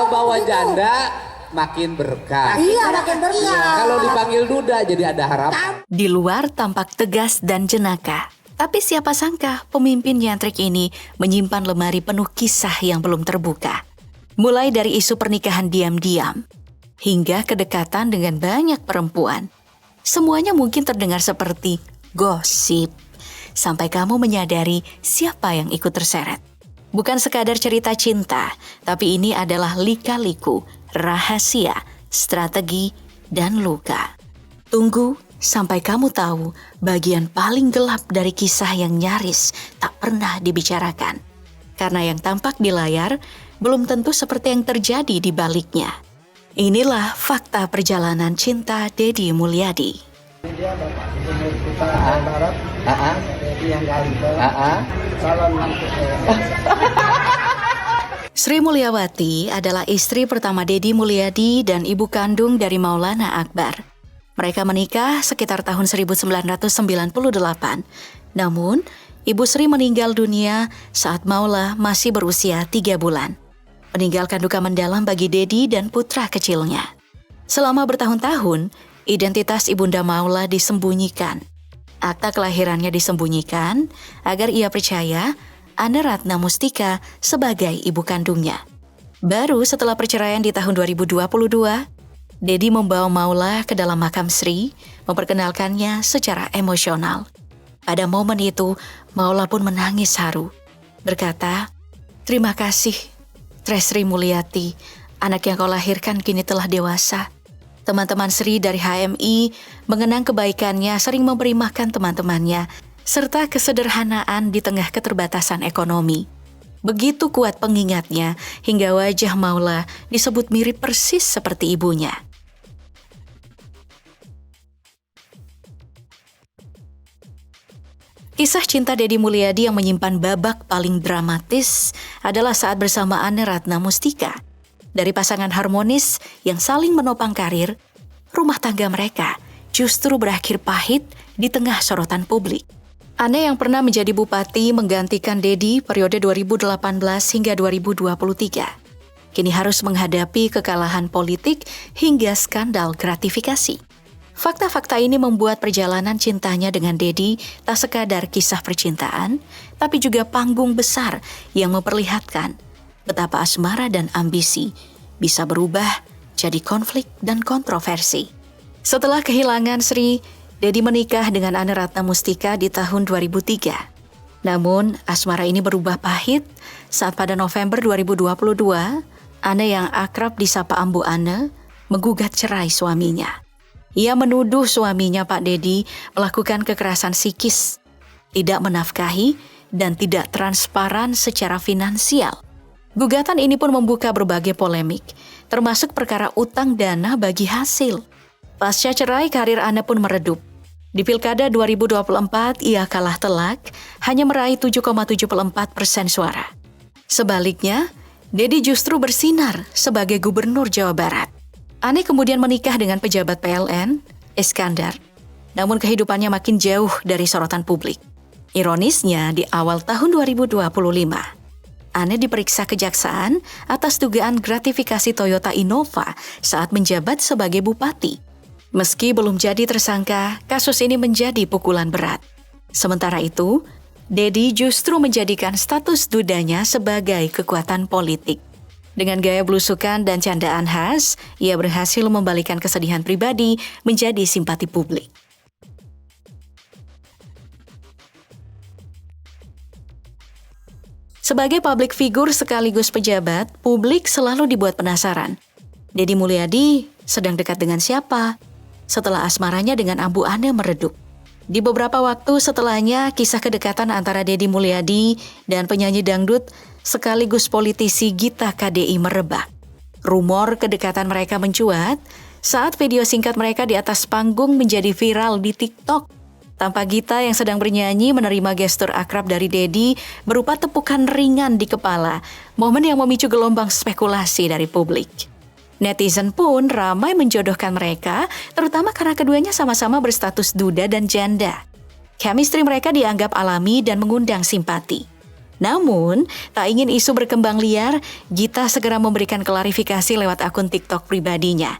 Kalau bawa janda makin berkah. Iya, makin berkah. Kalau dipanggil duda jadi ada harapan. Di luar tampak tegas dan jenaka. Tapi siapa sangka pemimpin nyentrik ini menyimpan lemari penuh kisah yang belum terbuka. Mulai dari isu pernikahan diam-diam, hingga kedekatan dengan banyak perempuan. Semuanya mungkin terdengar seperti gosip. Sampai kamu menyadari siapa yang ikut terseret. Bukan sekadar cerita cinta, tapi ini adalah lika-liku, rahasia, strategi, dan luka. Tunggu sampai kamu tahu bagian paling gelap dari kisah yang nyaris tak pernah dibicarakan. Karena yang tampak di layar belum tentu seperti yang terjadi di baliknya. Inilah fakta perjalanan cinta Deddy Mulyadi. Dia Bapak Gubernur Utara Barat, Deddy yang ganteng. Salam untuk Sri Mulyawati adalah istri pertama Deddy Mulyadi dan ibu kandung dari Maulana Akbar. Mereka menikah sekitar tahun 1998. Namun, Ibu Sri meninggal dunia saat Maula masih berusia 3 bulan. Meninggalkan duka mendalam bagi Deddy dan putra kecilnya. Selama bertahun-tahun, identitas Ibunda Maula disembunyikan. Akta kelahirannya disembunyikan agar ia percaya Ane Ratna Mustika sebagai ibu kandungnya. Baru setelah perceraian di tahun 2022, Deddy membawa Maula ke dalam makam Sri, memperkenalkannya secara emosional. Pada momen itu, Maula pun menangis haru. Berkata, "Terima kasih, Sri Mulyati, anak yang kau lahirkan kini telah dewasa." Teman-teman Sri dari HMI mengenang kebaikannya sering memberi makan teman-temannya, serta kesederhanaan di tengah keterbatasan ekonomi. Begitu kuat pengingatnya hingga wajah Maula disebut mirip persis seperti ibunya. Kisah cinta Deddy Mulyadi yang menyimpan babak paling dramatis adalah saat bersama Ane Ratna Mustika. Dari pasangan harmonis yang saling menopang karir, rumah tangga mereka justru berakhir pahit di tengah sorotan publik. Ane yang pernah menjadi bupati menggantikan Deddy periode 2018 hingga 2023. Kini harus menghadapi kekalahan politik hingga skandal gratifikasi. Fakta-fakta ini membuat perjalanan cintanya dengan Deddy tak sekadar kisah percintaan, tapi juga panggung besar yang memperlihatkan betapa asmara dan ambisi bisa berubah jadi konflik dan kontroversi. Setelah kehilangan Sri, Deddy menikah dengan Ane Ratna Mustika di tahun 2003. Namun, asmara ini berubah pahit saat pada November 2022, Ane yang akrab disapa Ambu Ane menggugat cerai suaminya. Ia menuduh suaminya Pak Deddy melakukan kekerasan psikis, tidak menafkahi, dan tidak transparan secara finansial. Gugatan ini pun membuka berbagai polemik, termasuk perkara utang dana bagi hasil. Pasca cerai, karir Ane pun meredup. Di Pilkada 2024, ia kalah telak, hanya meraih 7,74% suara. Sebaliknya, Deddy justru bersinar sebagai Gubernur Jawa Barat. Ane kemudian menikah dengan pejabat PLN, Iskandar. Namun kehidupannya makin jauh dari sorotan publik. Ironisnya, di awal tahun 2025, Ane diperiksa kejaksaan atas dugaan gratifikasi Toyota Innova saat menjabat sebagai bupati. Meski belum jadi tersangka, kasus ini menjadi pukulan berat. Sementara itu, Deddy justru menjadikan status dudanya sebagai kekuatan politik. Dengan gaya belusukan dan candaan khas, ia berhasil membalikan kesedihan pribadi menjadi simpati publik. Sebagai publik figur sekaligus pejabat, publik selalu dibuat penasaran. Deddy Mulyadi sedang dekat dengan siapa? Setelah asmaranya dengan Ambu Ane meredup. Di beberapa waktu setelahnya, kisah kedekatan antara Deddy Mulyadi dan penyanyi dangdut sekaligus politisi Gita KDI merebak. Rumor kedekatan mereka mencuat saat video singkat mereka di atas panggung menjadi viral di TikTok. Tampak Gita yang sedang bernyanyi menerima gestur akrab dari Deddy berupa tepukan ringan di kepala, momen yang memicu gelombang spekulasi dari publik. Netizen pun ramai menjodohkan mereka, terutama karena keduanya sama-sama berstatus duda dan janda. Chemistry mereka dianggap alami dan mengundang simpati. Namun, tak ingin isu berkembang liar, Gita segera memberikan klarifikasi lewat akun TikTok pribadinya.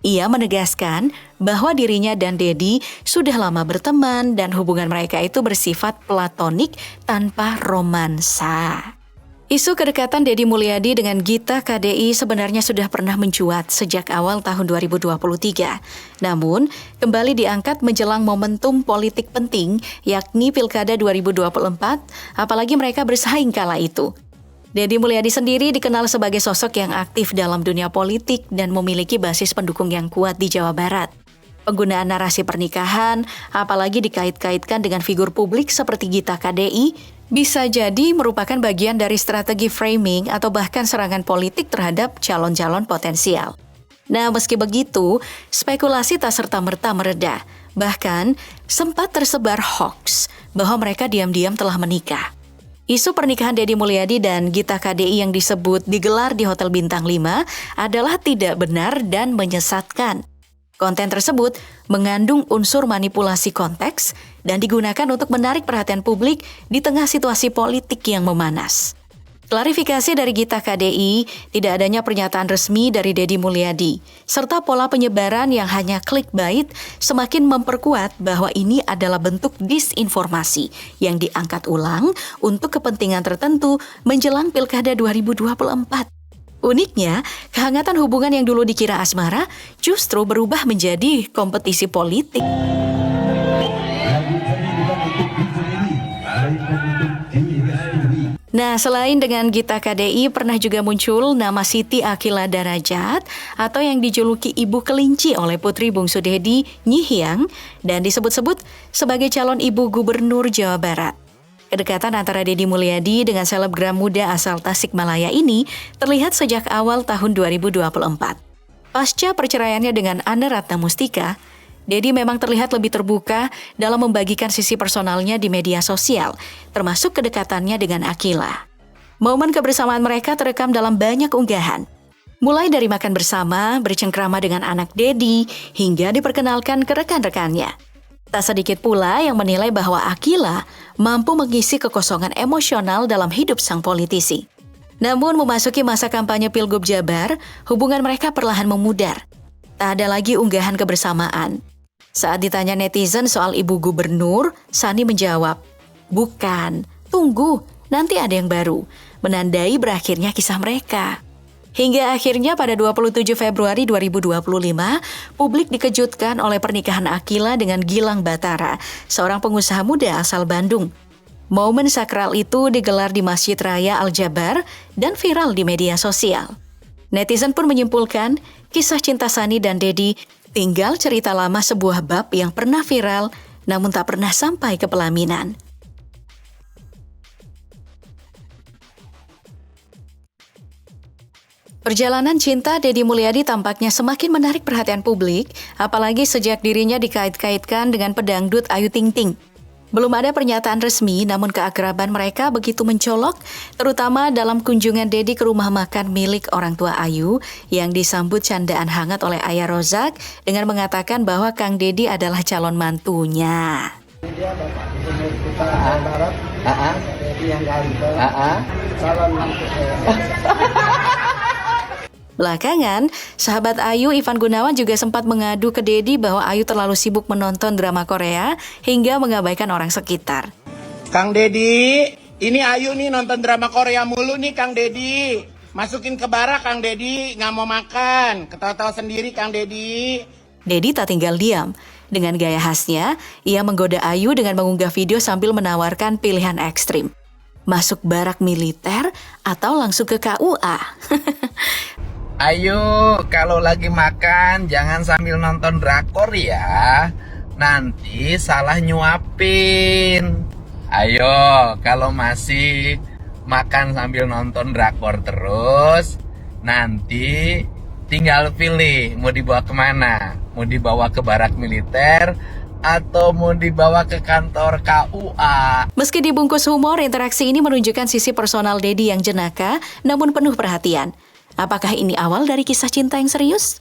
Ia menegaskan bahwa dirinya dan Dedi sudah lama berteman dan hubungan mereka itu bersifat platonik tanpa romansa. Isu kedekatan Deddy Mulyadi dengan Gita KDI sebenarnya sudah pernah mencuat sejak awal tahun 2023. Namun, kembali diangkat menjelang momentum politik penting, yakni Pilkada 2024, apalagi mereka bersaing kala itu. Deddy Mulyadi sendiri dikenal sebagai sosok yang aktif dalam dunia politik dan memiliki basis pendukung yang kuat di Jawa Barat. Penggunaan narasi pernikahan, apalagi dikait-kaitkan dengan figur publik seperti Gita KDI, bisa jadi merupakan bagian dari strategi framing atau bahkan serangan politik terhadap calon-calon potensial. Nah, meski begitu, spekulasi tak serta-merta mereda. Bahkan, sempat tersebar hoax bahwa mereka diam-diam telah menikah. Isu pernikahan Deddy Mulyadi dan Gita KDI yang disebut digelar di Hotel Bintang 5 adalah tidak benar dan menyesatkan. Konten tersebut mengandung unsur manipulasi konteks dan digunakan untuk menarik perhatian publik di tengah situasi politik yang memanas. Klarifikasi dari Gita KDI, tidak adanya pernyataan resmi dari Deddy Mulyadi, serta pola penyebaran yang hanya clickbait semakin memperkuat bahwa ini adalah bentuk disinformasi yang diangkat ulang untuk kepentingan tertentu menjelang Pilkada 2024. Uniknya, kehangatan hubungan yang dulu dikira asmara justru berubah menjadi kompetisi politik. Nah, selain dengan Gita KDI, pernah juga muncul nama Siti Akila Darajat atau yang dijuluki Ibu Kelinci oleh putri bungsu Deddy, Nyi Hyang, dan disebut-sebut sebagai calon ibu gubernur Jawa Barat. Kedekatan antara Deddy Mulyadi dengan selebgram muda asal Tasikmalaya ini terlihat sejak awal tahun 2024. Pasca perceraiannya dengan Anne Ratna Mustika, Deddy memang terlihat lebih terbuka dalam membagikan sisi personalnya di media sosial, termasuk kedekatannya dengan Akila. Momen kebersamaan mereka terekam dalam banyak unggahan. Mulai dari makan bersama, bercengkrama dengan anak Deddy, hingga diperkenalkan ke rekan-rekannya. Tak sedikit pula yang menilai bahwa Akila mampu mengisi kekosongan emosional dalam hidup sang politisi. Namun memasuki masa kampanye Pilgub Jabar, hubungan mereka perlahan memudar. Tak ada lagi unggahan kebersamaan. Saat ditanya netizen soal ibu gubernur, Sani menjawab, "Bukan, tunggu, nanti ada yang baru," menandai berakhirnya kisah mereka. Hingga akhirnya pada 27 Februari 2025, publik dikejutkan oleh pernikahan Akila dengan Gilang Batara, seorang pengusaha muda asal Bandung. Momen sakral itu digelar di Masjid Raya Al-Jabar dan viral di media sosial. Netizen pun menyimpulkan, kisah cinta Sani dan Deddy tinggal cerita lama sebuah bab yang pernah viral, namun tak pernah sampai ke pelaminan. Perjalanan cinta Deddy Mulyadi tampaknya semakin menarik perhatian publik, apalagi sejak dirinya dikait-kaitkan dengan pedangdut Ayu Ting Ting. Belum ada pernyataan resmi, namun keakraban mereka begitu mencolok, terutama dalam kunjungan Deddy ke rumah makan milik orang tua Ayu yang disambut candaan hangat oleh Ayah Rozak dengan mengatakan bahwa Kang Deddy adalah calon mantunya. Dia Bapak Gubernur Kota Jawa Barat, Deddy yang ganteng, calon mantu saya. Belakangan, sahabat Ayu Ivan Gunawan juga sempat mengadu ke Deddy bahwa Ayu terlalu sibuk menonton drama Korea hingga mengabaikan orang sekitar. Kang Deddy, ini Ayu nih nonton drama Korea mulu nih Kang Deddy. Masukin ke bara Kang Deddy, nggak mau makan. Ketawa-tawa sendiri Kang Deddy. Deddy tak tinggal diam. Dengan gaya khasnya, ia menggoda Ayu dengan mengunggah video sambil menawarkan pilihan ekstrim. Masuk barak militer atau langsung ke KUA. Ayo, kalau lagi makan jangan sambil nonton drakor ya. Nanti salah nyuapin. Ayo, kalau masih makan sambil nonton drakor terus, nanti tinggal pilih mau dibawa kemana. Mau dibawa ke barak militer atau mau dibawa ke kantor KUA. Meski dibungkus humor, interaksi ini menunjukkan sisi personal Deddy yang jenaka namun penuh perhatian. Apakah ini awal dari kisah cinta yang serius?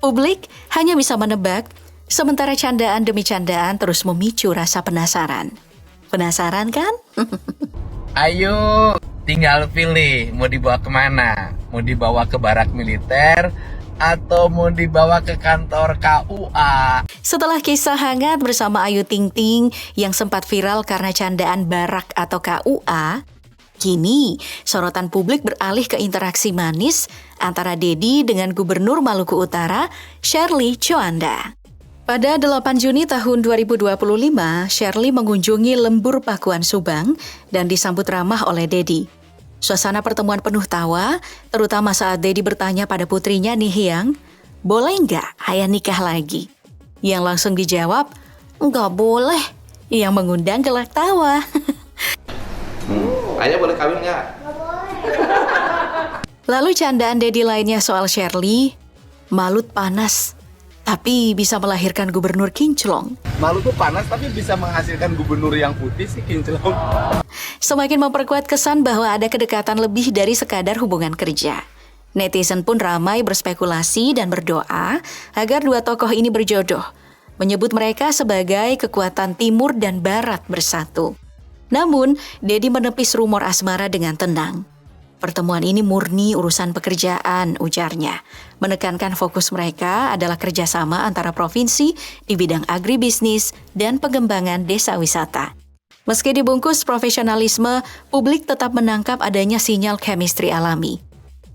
Publik hanya bisa menebak, sementara candaan demi candaan terus memicu rasa penasaran. Penasaran kan? Ayo, tinggal pilih mau dibawa kemana. Mau dibawa ke barak militer atau mau dibawa ke kantor KUA. Setelah kisah hangat bersama Ayu Ting Ting yang sempat viral karena candaan barak atau KUA, kini sorotan publik beralih ke interaksi manis antara Dedi dengan Gubernur Maluku Utara, Shirley Tjoanda. Pada 8 Juni tahun 2025, Shirley mengunjungi Lembur Pakuan Subang dan disambut ramah oleh Dedi. Suasana pertemuan penuh tawa, terutama saat Dedi bertanya pada putrinya Nihiang, "Boleh nggak ayah nikah lagi?" Yang langsung dijawab, "Nggak boleh," yang mengundang gelak tawa. Ayah boleh kawin nggak? Lalu candaan Dedi lainnya soal Shirley, "Malut panas, tapi bisa melahirkan gubernur kinclong." Maluku panas tapi bisa menghasilkan gubernur yang putih sih kinclong. Semakin memperkuat kesan bahwa ada kedekatan lebih dari sekadar hubungan kerja. Netizen pun ramai berspekulasi dan berdoa agar dua tokoh ini berjodoh, menyebut mereka sebagai kekuatan timur dan barat bersatu. Namun, Dedi menepis rumor asmara dengan tenang. Pertemuan ini murni urusan pekerjaan, ujarnya. Menekankan fokus mereka adalah kerjasama antara provinsi di bidang agribisnis dan pengembangan desa wisata. Meski dibungkus profesionalisme, publik tetap menangkap adanya sinyal chemistry alami.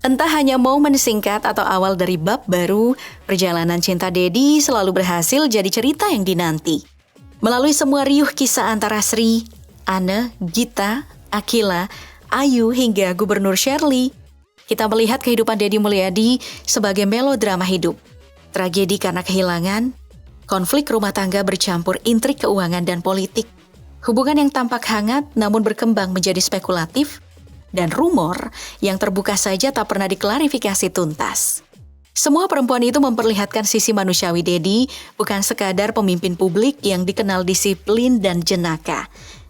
Entah hanya momen singkat atau awal dari bab baru, perjalanan cinta Dedi selalu berhasil jadi cerita yang dinanti. Melalui semua riuh kisah antara Sri, Anne, Gita, Akila, Ayu hingga Gubernur Shirley, kita melihat kehidupan Dedi Mulyadi sebagai melodrama hidup. Tragedi karena kehilangan, konflik rumah tangga bercampur intrik keuangan dan politik, hubungan yang tampak hangat namun berkembang menjadi spekulatif, dan rumor yang terbuka saja tak pernah diklarifikasi tuntas. Semua perempuan itu memperlihatkan sisi manusiawi Dedi, bukan sekadar pemimpin publik yang dikenal disiplin dan jenaka,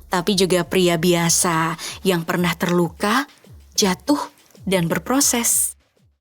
tapi juga pria biasa yang pernah terluka, jatuh, dan berproses.